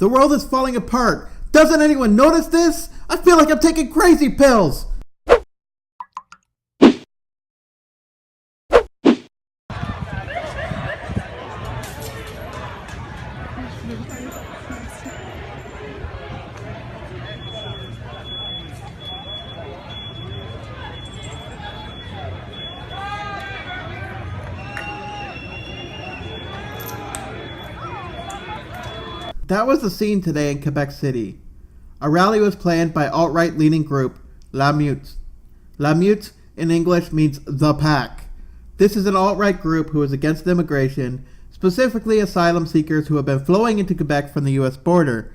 The world is falling apart. Doesn't anyone notice this? I feel like I'm taking crazy pills. That was the scene today in Quebec City. A rally was planned by alt-right leaning group LaMeute. LaMeute in English means the pack. This is an alt-right group who is against immigration, specifically asylum seekers who have been flowing into Quebec from the US border.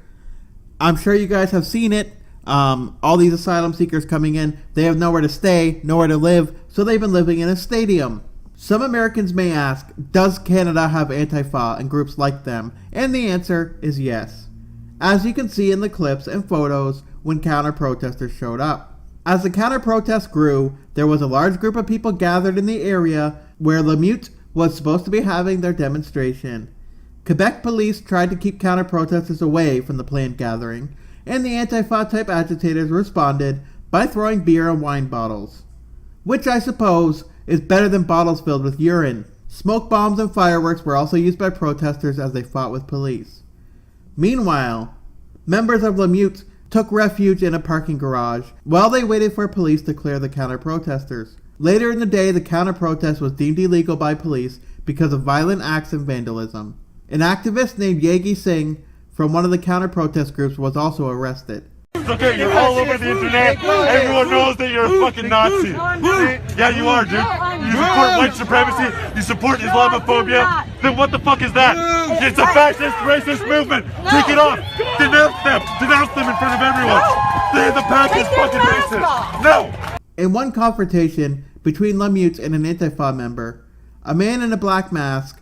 I'm sure you guys have seen it. All these asylum seekers coming in, they have nowhere to stay, nowhere to live, so they've been living in a stadium. Some Americans may ask, does Canada have Antifa and groups like them? And the answer is yes. As you can see in the clips and photos when counter-protesters showed up. As the counter-protest grew, there was a large group of people gathered in the area where LaMeute was supposed to be having their demonstration. Quebec police tried to keep counter-protesters away from the planned gathering, and the Antifa-type agitators responded by throwing beer and wine bottles. Which I suppose is better than bottles filled with urine. Smoke bombs and fireworks were also used by protesters as they fought with police. Meanwhile, members of LaMeute took refuge in a parking garage while they waited for police to clear the counter-protesters. Later in the day, the counter-protest was deemed illegal by police because of violent acts and vandalism. An activist named Yegi Singh from one of the counter-protest groups was also arrested. Okay, you're all over the internet. Everyone knows that you're a fucking Nazi. Yeah, you are, dude. You support white supremacy. You support Islamophobia. Then what the fuck is that? It's a fascist, racist movement. Take it off. Denounce them. Denounce them in front of everyone. Say the pack is fucking racist. No. In one confrontation between LaMeute and an Antifa member, a man in a black mask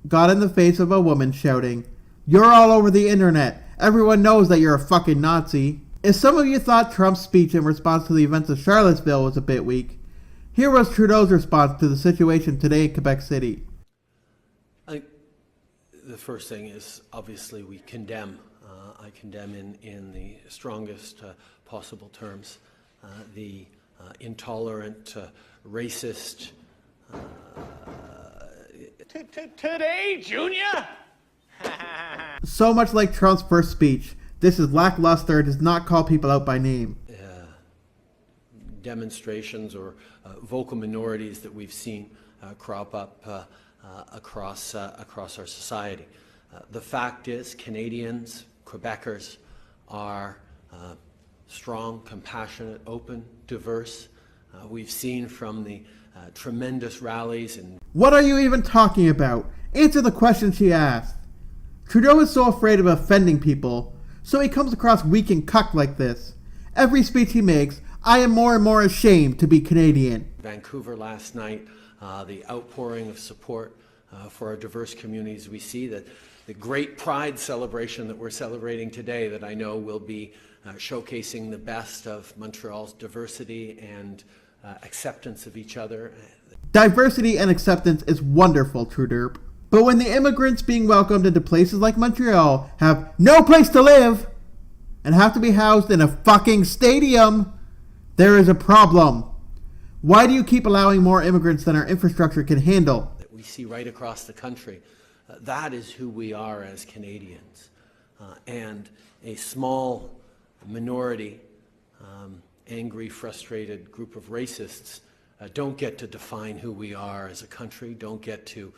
got in the face of a woman shouting, "You're all over the internet. Everyone knows that you're a fucking Nazi." If some of you thought Trump's speech in response to the events of Charlottesville was a bit weak, here was Trudeau's response to the situation today in Quebec City. I think the first thing is, obviously, we condemn. I condemn in the strongest possible terms the intolerant, racist... Today, Junior? So much like Trump's first speech, this is lackluster and does not call people out by name. Demonstrations or vocal minorities that we've seen crop up across our society. The fact is, Canadians, Quebecers are strong, compassionate, open, diverse. We've seen from the tremendous rallies and... What are you even talking about? Answer the question she asked. Trudeau is so afraid of offending people, so he comes across weak and cucked like this. Every speech he makes, I am more and more ashamed to be Canadian. Vancouver last night, the outpouring of support for our diverse communities. We see that the great pride celebration that we're celebrating today, that I know will be showcasing the best of Montreal's diversity and acceptance of each other. Diversity and acceptance is wonderful, Trudeau. But when the immigrants being welcomed into places like Montreal have no place to live and have to be housed in a fucking stadium, there is a problem. Why do you keep allowing more immigrants than our infrastructure can handle? That we see right across the country. That is who we are as Canadians. And a small minority, angry, frustrated group of racists don't get to define who we are as a country, don't get to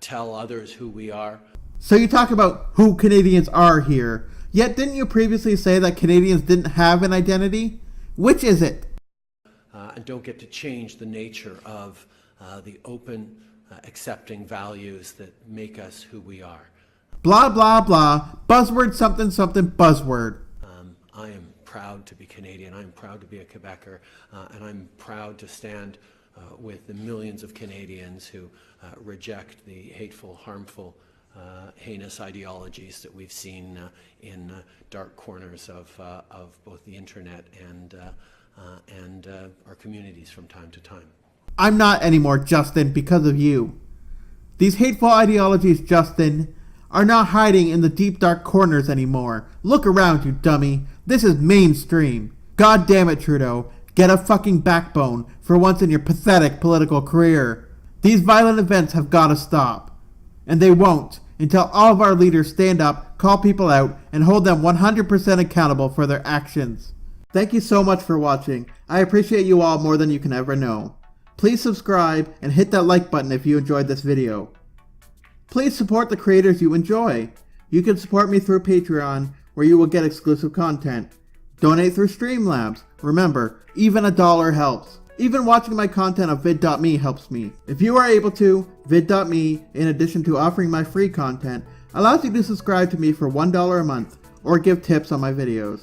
tell others who we are. So you talk about who Canadians are here, yet didn't you previously say that Canadians didn't have an identity? Which is it? And don't get to change the nature of the open, accepting values that make us who we are. Blah, blah, blah. Buzzword something something buzzword. I am proud to be Canadian. I'm proud to be a Quebecer. And I'm proud to stand with the millions of Canadians who reject the hateful, harmful, heinous ideologies that we've seen in dark corners of both the internet and our communities from time to time. I'm not anymore, Justin, because of you. These hateful ideologies, Justin, are not hiding in the deep dark corners anymore. Look around, you dummy. This is mainstream. God damn it, Trudeau. Get a fucking backbone for once in your pathetic political career. These violent events have got to stop. And they won't until all of our leaders stand up, call people out, and hold them 100% accountable for their actions. Thank you so much for watching. I appreciate you all more than you can ever know. Please subscribe and hit that like button if you enjoyed this video. Please support the creators you enjoy. You can support me through Patreon, where you will get exclusive content. Donate through Streamlabs. Remember, even $1 helps. Even watching my content of vid.me helps me. If you are able to, vid.me, in addition to offering my free content, allows you to subscribe to me for $1 a month, or give tips on my videos.